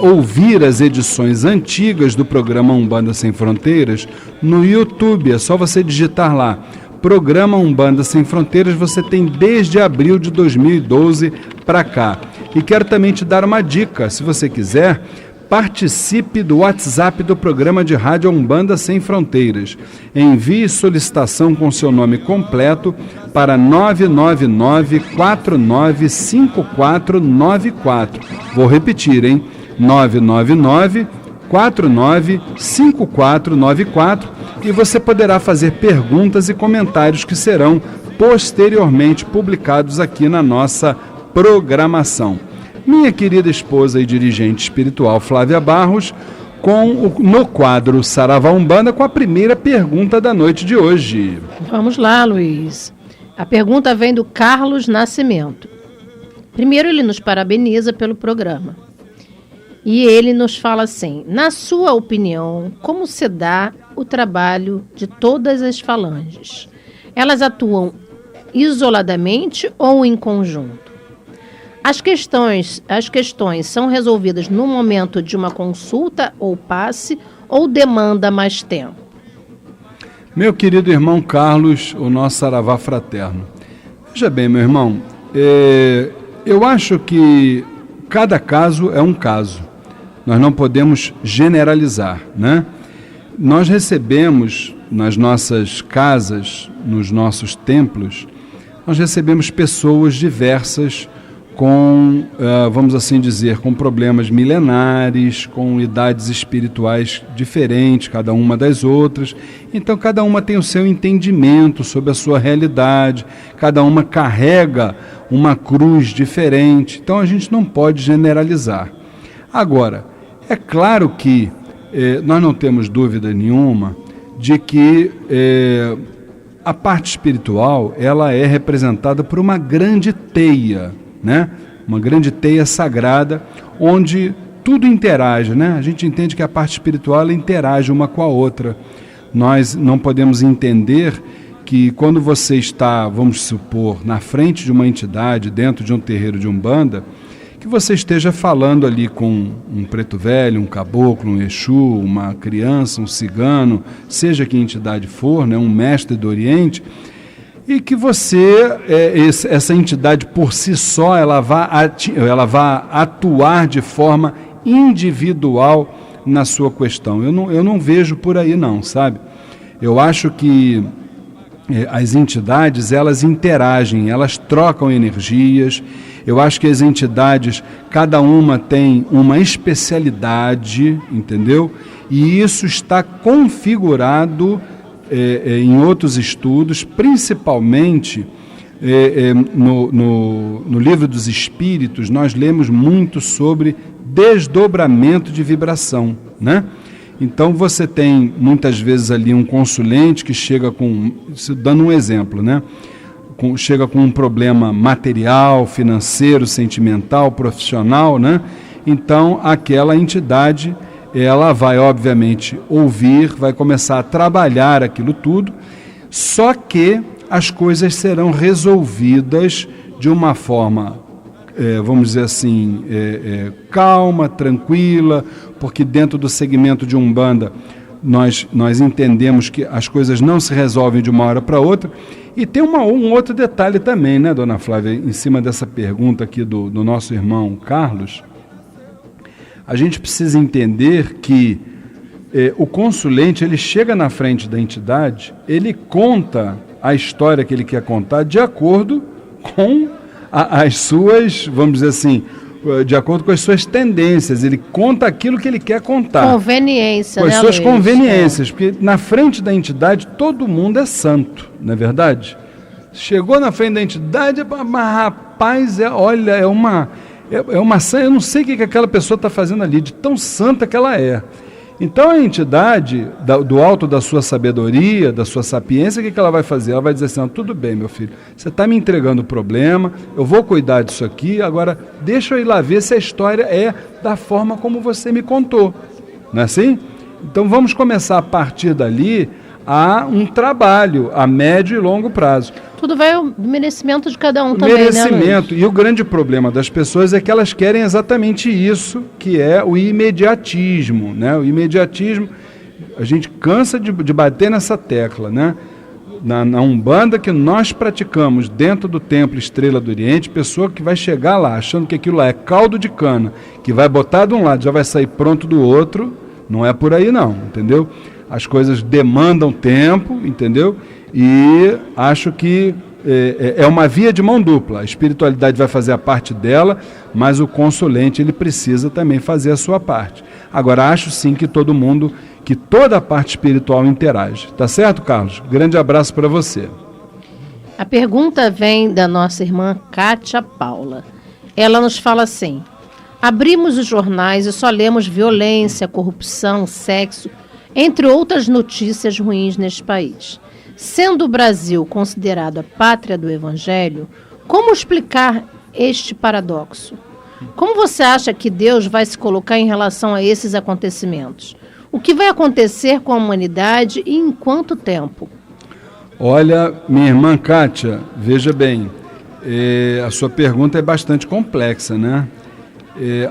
ouvir as edições antigas do programa Umbanda Sem Fronteiras no YouTube. É só você digitar lá, Programa Umbanda Sem Fronteiras, você tem desde abril de 2012 para cá. E quero também te dar uma dica, se você quiser, participe do WhatsApp do programa de rádio Umbanda Sem Fronteiras. Envie solicitação com seu nome completo para 999-495494. Vou repetir, hein? 999-495494. E você poderá fazer perguntas e comentários que serão posteriormente publicados aqui na nossa programação. Minha querida esposa e dirigente espiritual Flávia Barros, no quadro Saravá Umbanda, com a primeira pergunta da noite de hoje. Vamos lá, Luiz. A pergunta vem do Carlos Nascimento. Primeiro, ele nos parabeniza pelo programa. E ele nos fala assim: na sua opinião, como se dá o trabalho de todas as falanges? Elas atuam isoladamente ou em conjunto? As questões são resolvidas no momento de uma consulta ou passe, ou demanda mais tempo? Meu querido irmão Carlos, o nosso saravá fraterno. Veja bem, meu irmão, eu acho que cada caso é um caso. Nós não podemos generalizar, né? Nós recebemos nas nossas casas, nos nossos templos, nós recebemos pessoas diversas com, vamos assim dizer, com problemas milenares, com idades espirituais diferentes, cada uma das outras. Então, cada uma tem o seu entendimento sobre a sua realidade, cada uma carrega uma cruz diferente. Então, a gente não pode generalizar. Agora, é claro que nós não temos dúvida nenhuma de que a parte espiritual ela é representada por uma grande teia, né? Uma grande teia sagrada, onde tudo interage, né? A gente entende que a parte espiritual ela interage uma com a outra. Nós não podemos entender que quando você está, vamos supor, na frente de uma entidade, dentro de um terreiro de Umbanda, que você esteja falando ali com um preto velho, um caboclo, um exu, uma criança, um cigano, seja que entidade for, né, um mestre do Oriente, e que você, essa entidade por si só, ela vá atuar de forma individual na sua questão. Eu não vejo por aí não, sabe? Eu acho que as entidades, elas interagem, elas trocam energias. Eu acho que as entidades, cada uma tem uma especialidade, entendeu? E isso está configurado em outros estudos, principalmente no Livro dos Espíritos, nós lemos muito sobre desdobramento de vibração, né? Então você tem muitas vezes ali um consulente que chega com, dando um exemplo, né? Chega com um problema material, financeiro, sentimental, profissional, né? Então aquela entidade, ela vai obviamente ouvir, vai começar a trabalhar aquilo tudo, só que as coisas serão resolvidas de uma forma, vamos dizer assim, calma, tranquila, porque dentro do segmento de Umbanda nós entendemos que as coisas não se resolvem de uma hora para outra. E tem um outro detalhe também, né, dona Flávia, em cima dessa pergunta aqui do nosso irmão Carlos. A gente precisa entender que o consulente, ele chega na frente da entidade, ele conta a história que ele quer contar de acordo com as suas, vamos dizer assim, de acordo com as suas tendências. Ele conta aquilo que ele quer contar. Conveniência, com as né, suas Luiz? conveniências, porque na frente da entidade todo mundo é santo, não é verdade? Chegou na frente da entidade, mas rapaz, olha, é é uma eu não sei o que aquela pessoa está fazendo ali, de tão santa que ela é. Então a entidade do alto da sua sabedoria, da sua sapiência, o que ela vai fazer? Ela vai dizer assim, tudo bem, meu filho, você está me entregando o problema, eu vou cuidar disso aqui, agora deixa eu ir lá ver se a história é da forma como você me contou. Não é assim? Então vamos começar a partir dali a um trabalho a médio e longo prazo. Tudo vai do merecimento de cada um também, merecimento. Né, e o grande problema das pessoas é que elas querem exatamente isso, que é o imediatismo, né? O imediatismo, a gente cansa de bater nessa tecla, né? Na Umbanda que nós praticamos dentro do Templo Estrela do Oriente, pessoa que vai chegar lá achando que aquilo lá é caldo de cana, que vai botar de um lado, já vai sair pronto do outro, não é por aí não, entendeu? As coisas demandam tempo, entendeu? E acho que é uma via de mão dupla. A espiritualidade vai fazer a parte dela, mas o consulente ele precisa também fazer a sua parte. Agora, acho sim que toda a parte espiritual interage. Tá certo, Carlos? Grande abraço para você. A pergunta vem da nossa irmã Kátia Paula. Ela nos fala assim: abrimos os jornais e só lemos violência, corrupção, sexo, entre outras notícias ruins neste país. Sendo o Brasil considerado a pátria do Evangelho, como explicar este paradoxo? Como você acha que Deus vai se colocar em relação a esses acontecimentos? O que vai acontecer com a humanidade e em quanto tempo? Olha, minha irmã Kátia, veja bem, a sua pergunta é bastante complexa, né?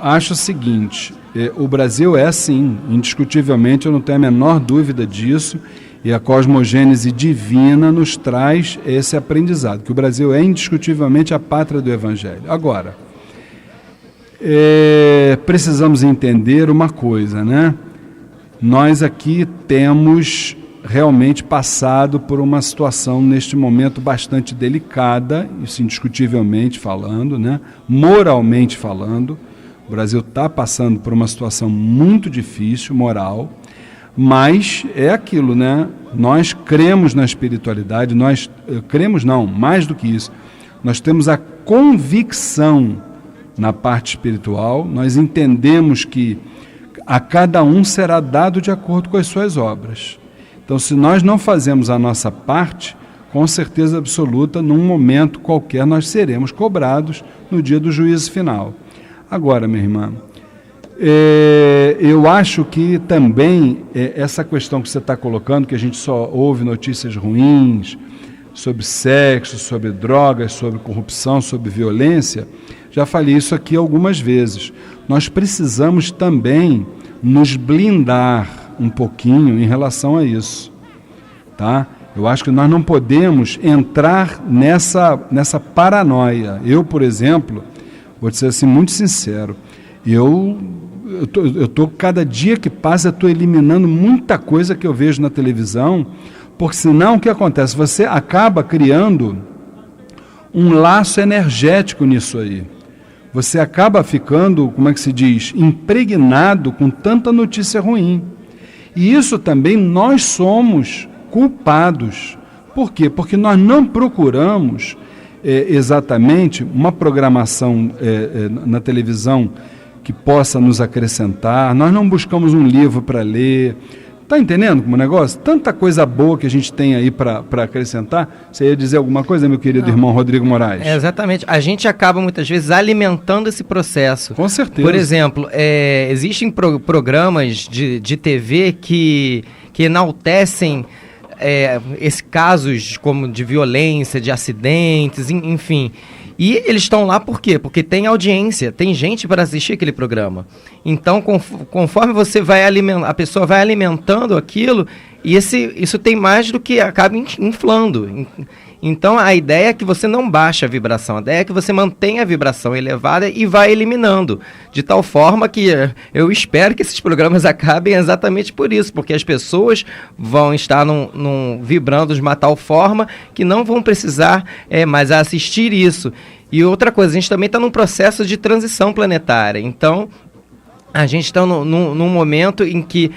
Acho o seguinte, o Brasil é sim, indiscutivelmente, eu não tenho a menor dúvida disso, e a cosmogênese divina nos traz esse aprendizado, que o Brasil é indiscutivelmente a pátria do Evangelho. Agora, precisamos entender uma coisa, né? Nós aqui temos realmente passado por uma situação neste momento bastante delicada, isso indiscutivelmente falando, né? Moralmente falando, o Brasil está passando por uma situação muito difícil, moral, mas é aquilo, né? Nós cremos na espiritualidade, cremos não, mais do que isso, nós temos a convicção na parte espiritual, nós entendemos que a cada um será dado de acordo com as suas obras. Então, se nós não fazemos a nossa parte, com certeza absoluta, num momento qualquer, nós seremos cobrados no dia do juízo final. Agora, minha irmã, eu acho que também essa questão que você está colocando, que a gente só ouve notícias ruins sobre sexo, sobre drogas, sobre corrupção, sobre violência, já falei isso aqui algumas vezes. Nós precisamos também nos blindar um pouquinho em relação a isso, tá? Eu acho que nós não podemos entrar nessa paranoia. Eu, por exemplo, vou dizer assim, muito sincero, eu tô cada dia que passa, eu estou eliminando muita coisa que eu vejo na televisão, porque senão o que acontece? Você acaba criando um laço energético nisso aí. Você acaba ficando, como é que se diz, impregnado com tanta notícia ruim. E isso também nós somos culpados. Por quê? Porque nós não procuramos exatamente uma programação na televisão que possa nos acrescentar, nós não buscamos um livro para ler. Está entendendo como negócio? Tanta coisa boa que a gente tem aí para acrescentar. Você ia dizer alguma coisa, meu querido irmão Rodrigo Moraes? Exatamente. A gente acaba muitas vezes alimentando esse processo. Com certeza. Por exemplo, existem programas de TV que enaltecem esses casos como de violência, de acidentes, enfim. E eles estão lá por quê? Porque tem audiência, tem gente para assistir aquele programa. Então, conforme você vai a pessoa vai alimentando aquilo, e isso tem mais do que acaba inflando. Então, a ideia é que você não baixe a vibração, a ideia é que você mantenha a vibração elevada e vá eliminando, de tal forma que eu espero que esses programas acabem exatamente por isso, porque as pessoas vão estar vibrando de uma tal forma que não vão precisar mais assistir isso. E outra coisa, a gente também está num processo de transição planetária, então a gente está num momento em que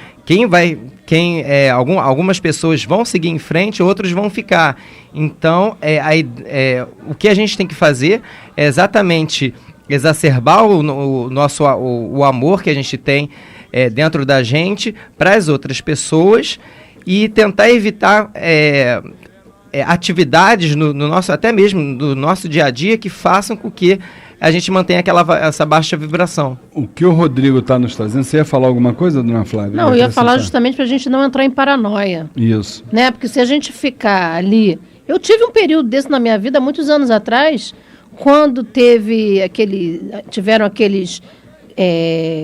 algumas pessoas vão seguir em frente, outros vão ficar. Então, o que a gente tem que fazer é exatamente exacerbar o amor que a gente tem dentro da gente para as outras pessoas e tentar evitar atividades no nosso, até mesmo no nosso dia a dia, que façam com que a gente mantenha essa baixa vibração. O que o Rodrigo está nos trazendo, você ia falar alguma coisa, dona Flávia? Não, eu ia falar justamente para a gente não entrar em paranoia. Isso. Né? Porque se a gente ficar ali... Eu tive um período desse na minha vida, muitos anos atrás, quando tiveram aqueles,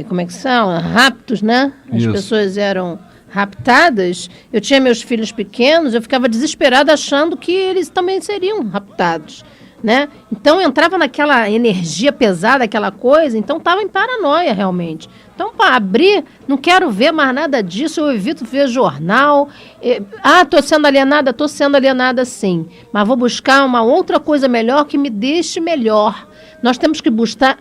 como é que são? Raptos, né? As pessoas eram raptadas. Eu tinha meus filhos pequenos, eu ficava desesperada achando que eles também seriam raptados. Né? Então eu entrava naquela energia pesada, aquela coisa, então estava em paranoia realmente. Então, para abrir, não quero ver mais nada disso, eu evito ver jornal. Estou sendo alienada sim, mas vou buscar uma outra coisa melhor que me deixe melhor. Nós temos que buscar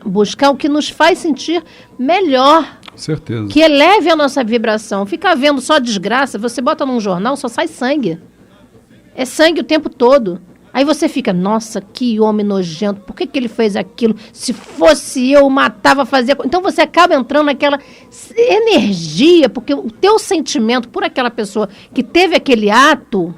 o que nos faz sentir melhor. Certeza. Que eleve a nossa vibração. Ficar vendo só desgraça, você bota num jornal, só sai sangue. É sangue o tempo todo. Aí você fica, nossa, que homem nojento, por que ele fez aquilo? Se fosse eu, matava, fazia... Então você acaba entrando naquela energia, porque o teu sentimento por aquela pessoa que teve aquele ato,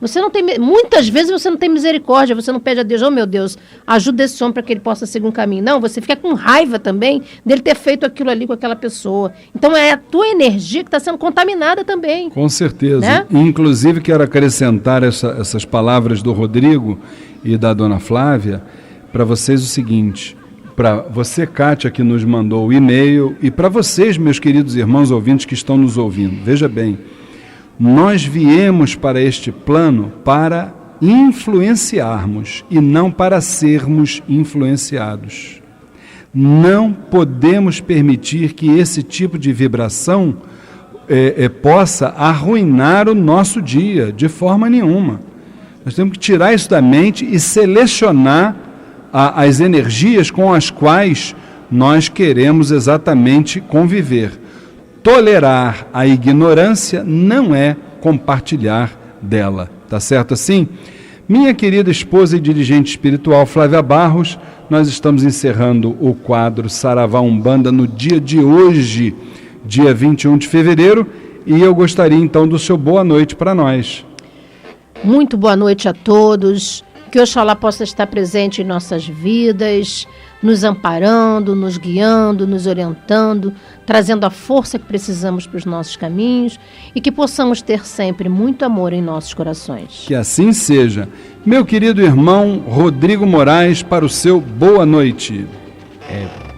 você não tem... Muitas vezes você não tem misericórdia, você não pede a Deus, oh meu Deus, ajuda esse homem para que ele possa seguir um caminho. Não, você fica com raiva também dele ter feito aquilo ali com aquela pessoa. Então é a tua energia que está sendo contaminada também. Com certeza. Né? Inclusive quero acrescentar essas palavras do Rodrigo e da dona Flávia para vocês o seguinte, para você, Kátia, que nos mandou o e-mail, e para vocês, meus queridos irmãos ouvintes que estão nos ouvindo. Veja bem, nós viemos para este plano para influenciarmos e não para sermos influenciados. Não podemos permitir que esse tipo de vibração possa arruinar o nosso dia, de forma nenhuma. Nós temos que tirar isso da mente e selecionar as energias com as quais nós queremos exatamente conviver. Tolerar a ignorância não é compartilhar dela, tá certo assim? Minha querida esposa e dirigente espiritual Flávia Barros, nós estamos encerrando o quadro Saravá Umbanda no dia de hoje, dia 21 de fevereiro, e eu gostaria então do seu boa noite para nós. Muito boa noite a todos, que Oxalá possa estar presente em nossas vidas, nos amparando, nos guiando, nos orientando, trazendo a força que precisamos para os nossos caminhos e que possamos ter sempre muito amor em nossos corações. Que assim seja. Meu querido irmão Rodrigo Moraes, para o seu boa noite.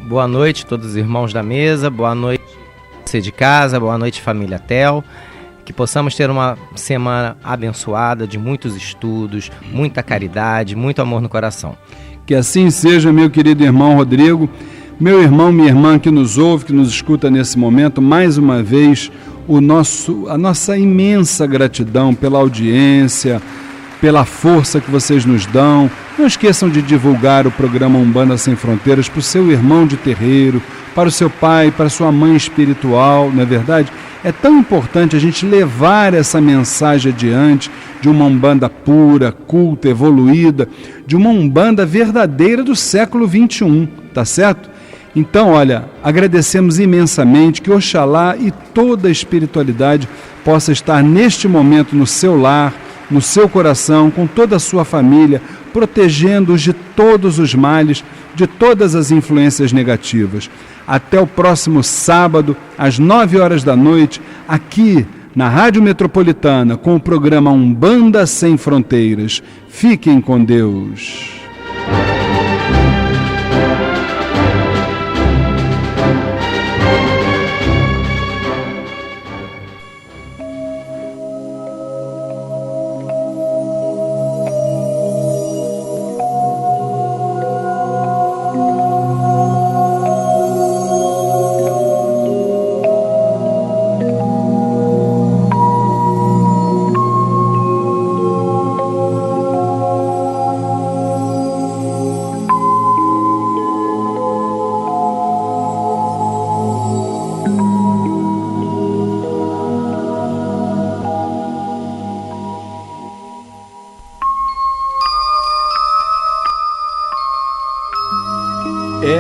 Boa noite a todos os irmãos da mesa, boa noite você de casa, boa noite família Tel. Que possamos ter uma semana abençoada, de muitos estudos, muita caridade, muito amor no coração. Que assim seja, meu querido irmão Rodrigo, meu irmão, minha irmã que nos ouve, que nos escuta nesse momento, mais uma vez, a nossa imensa gratidão pela audiência, pela força que vocês nos dão. Não esqueçam de divulgar o programa Umbanda Sem Fronteiras para o seu irmão de terreiro, para o seu pai, para a sua mãe espiritual, não é verdade? É tão importante a gente levar essa mensagem adiante de uma Umbanda pura, culta, evoluída, de uma Umbanda verdadeira do século XXI, tá certo? Então, olha, agradecemos imensamente que Oxalá e toda a espiritualidade possa estar neste momento no seu lar, no seu coração, com toda a sua família, protegendo-os de todos os males, de todas as influências negativas. Até o próximo sábado, às 9 horas da noite, aqui na Rádio Metropolitana, com o programa Umbanda Sem Fronteiras. Fiquem com Deus.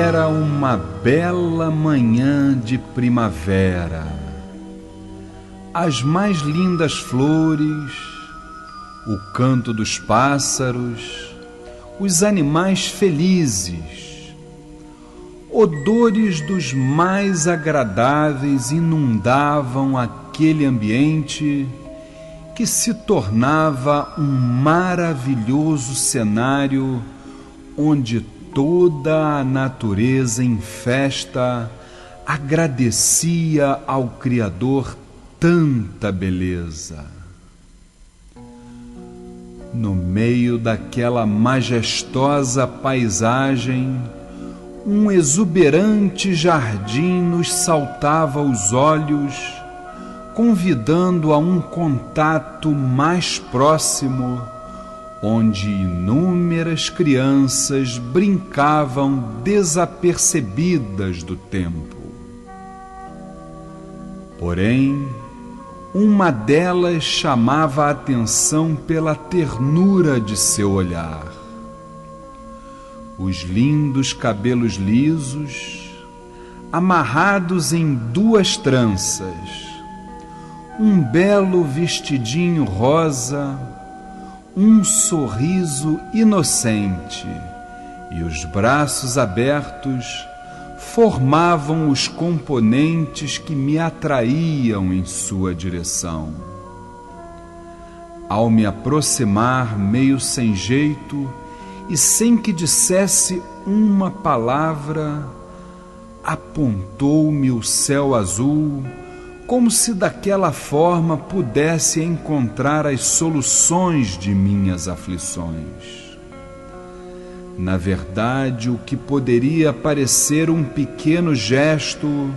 Era uma bela manhã de primavera. As mais lindas flores, o canto dos pássaros, os animais felizes, odores dos mais agradáveis inundavam aquele ambiente que se tornava um maravilhoso cenário onde toda a natureza em festa agradecia ao Criador tanta beleza. No meio daquela majestosa paisagem, um exuberante jardim nos saltava aos olhos, convidando a um contato mais próximo, onde inúmeras crianças brincavam desapercebidas do tempo. Porém, uma delas chamava a atenção pela ternura de seu olhar. Os lindos cabelos lisos, amarrados em 2 tranças, um belo vestidinho rosa, um sorriso inocente e os braços abertos formavam os componentes que me atraíam em sua direção. Ao me aproximar meio sem jeito e sem que dissesse uma palavra, apontou-me o céu azul, como se daquela forma pudesse encontrar as soluções de minhas aflições. Na verdade, o que poderia parecer um pequeno gesto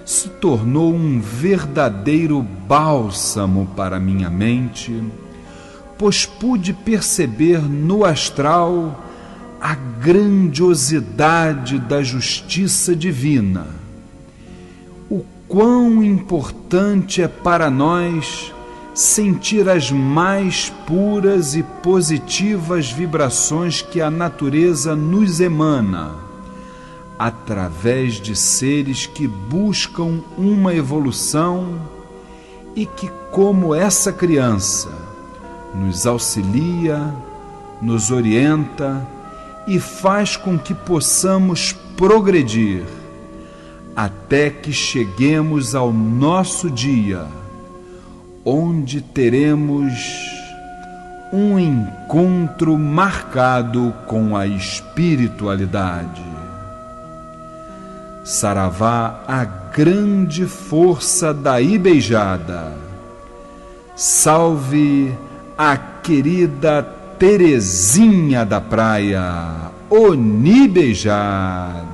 se tornou um verdadeiro bálsamo para minha mente, pois pude perceber no astral a grandiosidade da justiça divina. O quão importante é para nós sentir as mais puras e positivas vibrações que a natureza nos emana, através de seres que buscam uma evolução e que, como essa criança, nos auxilia, nos orienta e faz com que possamos progredir até que cheguemos ao nosso dia, onde teremos um encontro marcado com a espiritualidade. Saravá, a grande força da Ibeijada. Salve a querida Terezinha da Praia, Onibeijada.